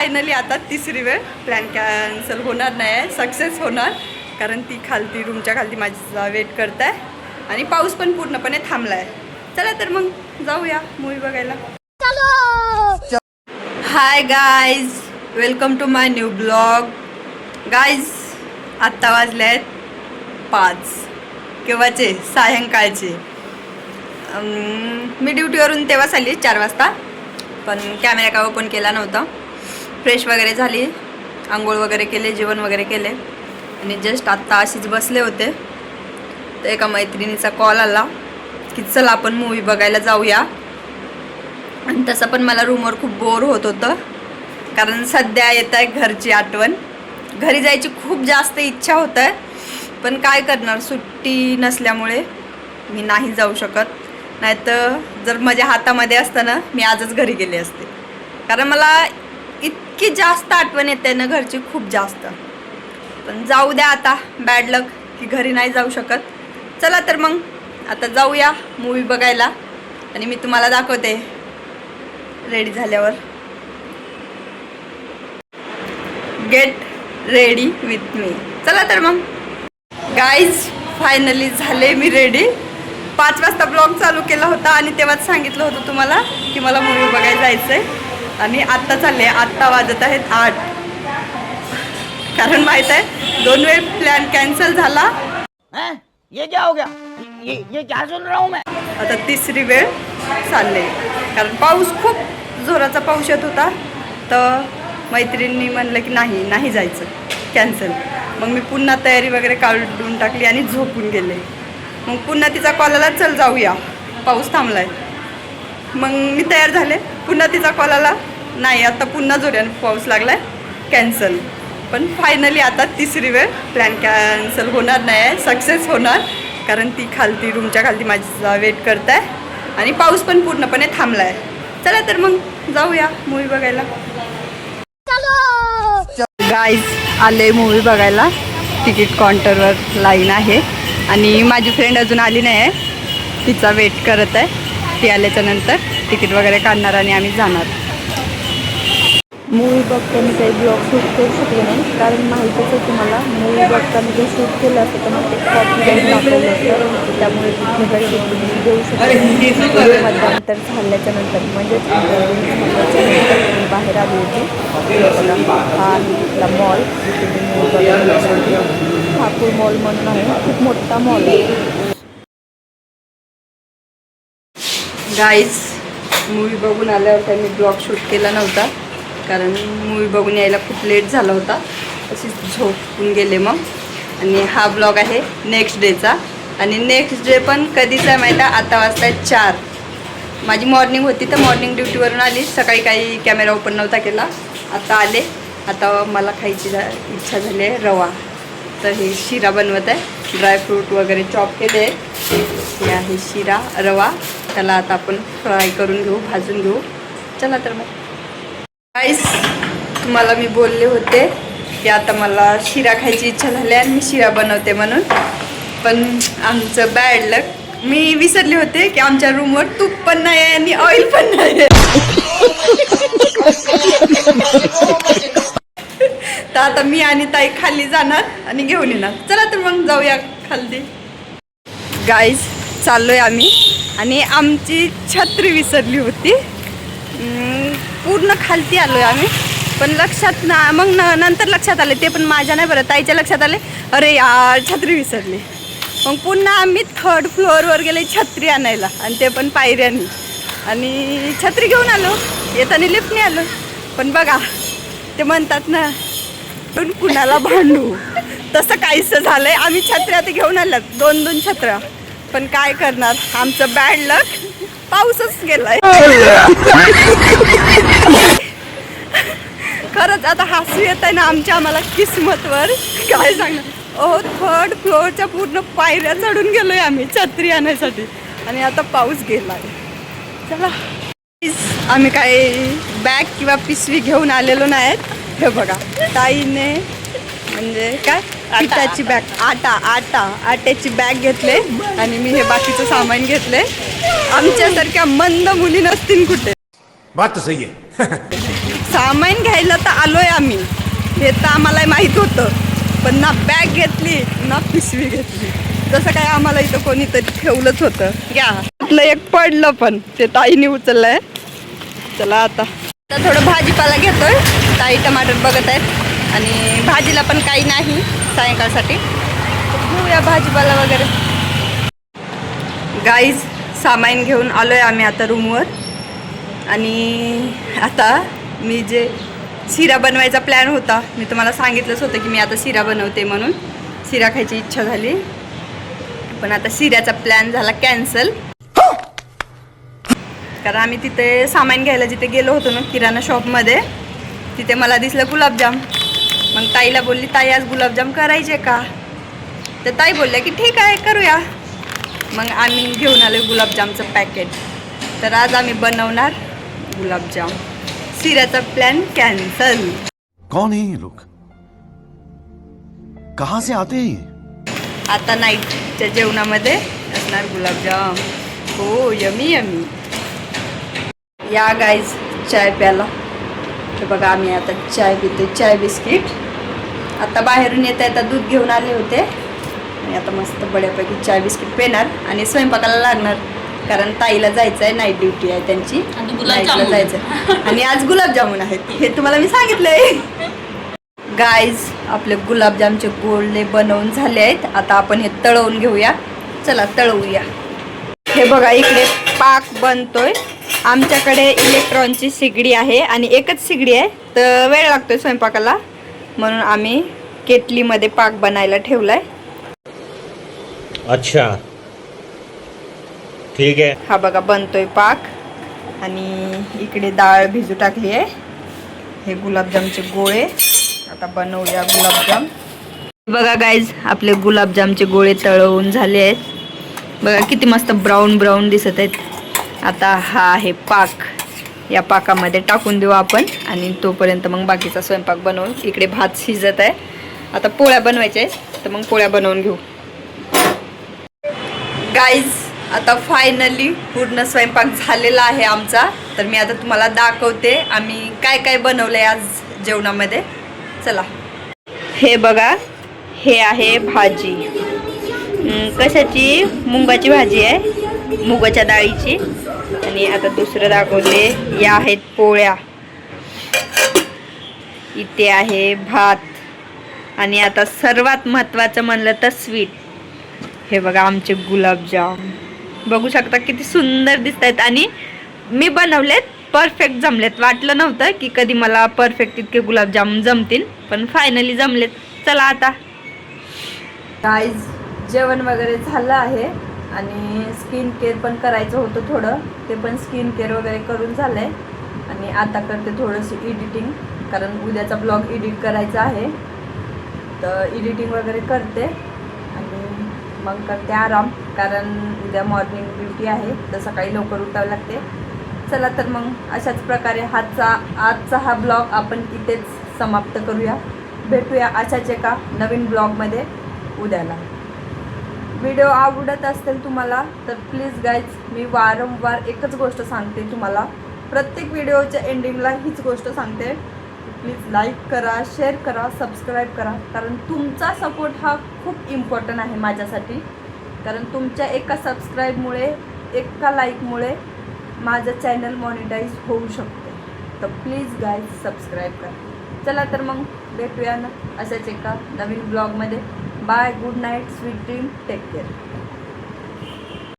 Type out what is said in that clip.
Finally आता तिसरी वेळ प्लॅन कॅन्सल होणार नाही आहे, सक्सेस होणार. कारण ती खालती रूमच्या खालती माझा वेट करत आहे आणि पाऊस पण पूर्णपणे थांबला आहे. चला तर मग जाऊया मूवी बघायला. Hi guys, welcome to my new blog. Guys आत्ता वाजले आहेत 5 केव्हाचे सायंकाळचे. मी ड्युटीवरून तेव्हाच आली 4 वाजता, पण कॅमेरा काय ओपन केला नव्हता. फ्रेश वगैरे झाली, आंघोळ वगैरे केले, जेवण वगैरे केले आणि जस्ट आत्ता अशीच बसले होते तर एका मैत्रिणीचा कॉल आला की चल आपण मूवी बघायला जाऊया. आणि तसं पण मला रूमवर खूप बोर होत होतं, कारण सध्या येत आहे घरची आठवण. घरी जायची खूप जास्त इच्छा होत आहे, पण काय करणार, सुट्टी नसल्यामुळे मी नाही जाऊ शकत. नाहीतर जर माझ्या हातामध्ये असतं ना मी आजच घरी गेले असते, कारण मला इतकी जास्त आठवण येते ना घरची, खूप जास्त. पण जाऊ द्या आता, बॅड लक की घरी नाही जाऊ शकत. चला तर मग आता जाऊया मूवी बघायला आणि मी तुम्हाला दाखवते रेडी झाल्यावर. Get ready with me. चला तर मग गाईज, फायनली झाले मी रेडी. 5 वाजता ब्लॉग चालू केला होता आणि तेव्हाच सांगितलं होतं तुम्हाला की मला मूवी बघायला जायचं आहे. आणि आत्ता चालले, आत्ता वाजत आहेत 8. कारण माहीत आहे 2 वेळ प्लॅन कॅन्सल झाला. ये क्या हो गया? ये क्या सुन रहा हूँ मैं? आता तिसरी वेळ चालले, कारण पाऊस खूप जोराचा पाऊस येत होता. तर मैत्रिणींनी म्हणलं की नाही जायचं, कॅन्सल. मग मी पुन्हा तयारी वगैरे काढून टाकली आणि झोपून गेले. मग पुन्हा तिचा कॉल आला, चल जाऊया, पाऊस थांबलाय. मग मी तयार झाले, पुन्हा तिचा कॉल आला, नाही आता पुन्हा जोराने पाऊस लागलाय, कॅन्सल. पण फायनली आता तिसरी वेळ प्लॅन कॅन्सल होणार नाही आहे, सक्सेस होणार. कारण ती खालती रूमच्या खालती माझा वेट करत आहे आणि पाऊस पण पूर्णपणे थांबला आहे. चला तर मग जाऊया मूवी बघायला. गाईज आले मूवी बघायला. तिकीट काउंटरवर लाईन आहे आणि माझी फ्रेंड अजून आली नाही आहे, तिचा वेट करत आहे. ती आल्याच्या नंतर तिकीट वगैरे काढणार आणि आम्ही जाणार. मूवी बघताना काही ब्लॉग शूट करू शकले नाही, कारण माहितीच आहे तुम्हाला, मूवी बघताना जे शूट केलं असतं तर मग ते कॉपीराईट दाखवलं असतं. त्यामुळे तिथे काही देऊ शकतो. मध्यांतर झाल्याच्या नंतर म्हणजेच मी बाहेर आली होती. हा तिथला मॉल जिथे मी मूवी बघायला, ठाकूर मॉल म्हणून आहे, खूप मोठा मॉल आहे. गाईज मूवी बघून आल्यावर त्यांनी ब्लॉग शूट केला नव्हता, कारण मूवी बघून यायला खूप लेट झाला होता. अशीच झोपून गेले मग. आणि हा ब्लॉग आहे नेक्स्ट डेचा. आणि नेक्स्ट डे पण कधीचा आहे माहीत आहे, आता वाजता 4. माझी मॉर्निंग होती तर मॉर्निंग ड्युटीवरून आली. सकाळी काही कॅमेरा ओपन नव्हता केला, आता आले. आता मला खायची इच्छा झाली आहे रवा, तर हे शिरा बनवत आहे. ड्रायफ्रूट वगैरे चॉप केले. हे आहे शिरा रवा, त्याला आता आपण फ्राय करून घेऊ, भाजून घेऊ. चला तर मग गाईस, तुम्हाला मी बोलले होते की आता मला शिरा खायची इच्छा झाली आणि मी शिरा बनवते म्हणून. पण आमचं बॅड लक, मी विसरले होते की आमच्या रूमवर तूप पण नाही आहे आणि ऑइल पण नाही आहे. तर आता मी आणि ताई खाली जाणार आणि घेऊन येणार. चला तर मग जाऊया खाली. गाईज चाललोय आम्ही आणि आमची छत्री विसरली होती. पूर्ण खालती आलोय आम्ही, पण लक्षात ना, मग नंतर लक्षात आले, ते पण माझ्या नाही बरं, ताईच्या लक्षात आले, अरे यार छत्री विसरली. मग पुन्हा आम्ही 3rd फ्लोअरवर गेले छत्री आणायला, आणि ते पण पायऱ्यांनी. आणि छत्री घेऊन आलो, येताना लिफ्टने आलो. पण बघा ते म्हणतात ना, पण कुणाला भांडू, तसं काहीसं झालंय. आम्ही छत्र्या आता घेऊन आल्यात, 2 छत्र्या. पण काय करणार, आमचं बॅड लक, पाऊसच गेलाय. खरंच आता हसू येत आहे ना आम्हाला किस्मतवर, काय सांगणार. 3rd फ्लोअरच्या पूर्ण पायऱ्या चढून गेलोय आम्ही छत्री आणण्यासाठी, आणि आता पाऊस गेलाय. चला, आम्ही काही बॅग किंवा पिशवी घेऊन आलेलो नाहीत. हे बघा, ताईने म्हणजे काय पिठाची बॅग, आट्याची बॅग घेतले आणि मी हे बाकीचं सामान घेतले. आमच्यासारख्या मंद मुली नसतील कुठे. बात तो सही है. सामान घ्यायला तर आलोय आम्ही, हे तर आम्हाला माहित होतं, पण ना बॅग घेतली ना पिशवी घेतली. जसं काय आम्हाला इथं कोणीतरी ठेवलंच होतं. घ्या आपलं एक पडलं, पण ते ताईने उचललंय. चला आता थोडं भाजीपाला घेतोय. ताई टमाटर बघत आहेत आणि भाजीला पण काही नाही सायंकाळसाठी, घेऊया भाजीपाला वगैरे. गाईज सामान घेऊन आलोय आम्ही आता रूमवर. आणि आता मी जे शिरा बनवायचा प्लॅन होता, मी तुम्हाला सांगितलंच होतं की मी आता शिरा बनवते म्हणून. शिरा खायची इच्छा झाली, पण आता शिऱ्याचा प्लॅन झाला कॅन्सल. कारण आम्ही तिथे सामान घ्यायला जिथे गेलो होतो ना किराणा शॉपमध्ये, तिथे मला दिसलं गुलाबजाम. मग ताईला बोलली, ताई आज गुलाबजाम करायचे का? तर ताई बोलल्या की ठीक आहे करूया. मग आम्ही घेऊन आलो गुलाबजामचं पॅकेट. तर आज आम्ही बनवणार गुलाबजाम. शिऱ्याचा प्लॅन कॅन्सल. कौन है ये लोग? कहाँ से आते हैं ये? आता नाईटच्या जेवणामध्ये असणार गुलाबजाम. हो यमी यमी. या गाईज चाय प्याला. हे बघा आम्ही आता चाय पितो, चाय बिस्किट. आता बाहेरून येता दूध घेऊन आले होते आणि आता मस्त बड्यापैकी चाय बिस्किट पेणार आणि स्वयंपाकाला लागणार. कारण ताईला जायचं आहे, नाईट ड्युटी आहे त्यांची, नाईटला जायचं. आणि आज गुलाबजामुन आहेत, हे तुम्हाला मी सांगितलंय. गाईज आपले गुलाबजामचे गोळे बनवून झाले आहेत. आता आपण हे तळवून घेऊया. चला तळवूया. हे बघा इकडे पाक बनतोय. आमच्याकडे इलेक्ट्रॉनची शिगडी आहे आणि एकच शिगडी आहे, तर वेळ लागतोय स्वयंपाकाला, म्हणून आम्ही केटलीमध्ये पाक बनायला ठेवलाय. अच्छा ठीक आहे. हा बघा बनतोय पाक. आणि इकडे डाळ भिजू टाकली आहे. हे गुलाबजामचे गोळे. आता बनवूया गुलाबजाम. बघा गाईज आपले गुलाबजामचे गोळे तळवून झाले आहेत. बघा किती मस्त ब्राऊन ब्राऊन दिसत आहेत. आता हा आहे पाक. या पाकामध्ये टाकून देऊ आपण आणि तोपर्यंत मग बाकीचा स्वयंपाक बनवून. इकडे भात शिजत आहे. आता पोळ्या बनवायच्या आहेत, तर मग पोळ्या बनवून घेऊ. गाईज आता फायनली पूर्ण स्वयंपाक झालेला आहे आमचा. तर मी आता तुम्हाला दाखवते आम्ही काय काय बनवलंय आज जेवणामध्ये. चला. हे बघा हे आहे भाजी. कशाची? मुंगाची भाजी आहे, मुगाच्या डाळीची. आणि आता दुसरं दाखवले, या आहेत पोळ्या. इथे आहे भात. आणि आता सर्वात महत्त्वाचं म्हणलं तर स्वीट. हे बघा आमचे गुलाबजाम. बघू शकता किती सुंदर दिसत आहेत आणि मी बनवलेत, परफेक्ट जमलेत. वाटलं नव्हतं की कधी मला परफेक्ट इतके गुलाबजाम जमतील, पण फायनली जमलेत. चला आता. गाईज जेवण वगैरे झालं आहे आणि स्किन केअर पण करायचं होतं थोडं, ते पण स्किन केअर वगैरे करून झालं आहे. आणि आता करते थोडंसं एडिटिंग, कारण उद्याचा ब्लॉग एडिट करायचा आहे. तर एडिटिंग वगैरे करते आणि मग करते आराम, कारण उद्या मॉर्निंग ड्युटी आहे, तर सकाळी लवकर उठावं लागते. चला तर मग अशाच प्रकारे आजचा हा ब्लॉग आपण इथेच समाप्त करूया. भेटूया अशाच एका नवीन ब्लॉगमध्ये उद्याला. व्हिडिओ आवडत असतील तुम्हाला तर प्लीज गाईज, मी वारंवार एकच गोष्ट सांगते तुम्हाला, प्रत्येक व्हिडिओच्या एंडिंगला हीच गोष्ट सांगते. प्लीज लाईक करा, शेअर करा, सबस्क्राईब करा, कारण तुमचा सपोर्ट हा खूप इम्पॉर्टंट आहे माझ्यासाठी. कारण तुमच्या एका सबस्क्राईबमुळे, एका लाईकमुळे माझं चॅनल मॉनिटाईज होऊ शकते. तर प्लीज गाईज सबस्क्राईब करा. चला तर मग भेटूया ना अशाच एका नवीन ब्लॉगमध्ये. Bye, good night, sweet dream, take care.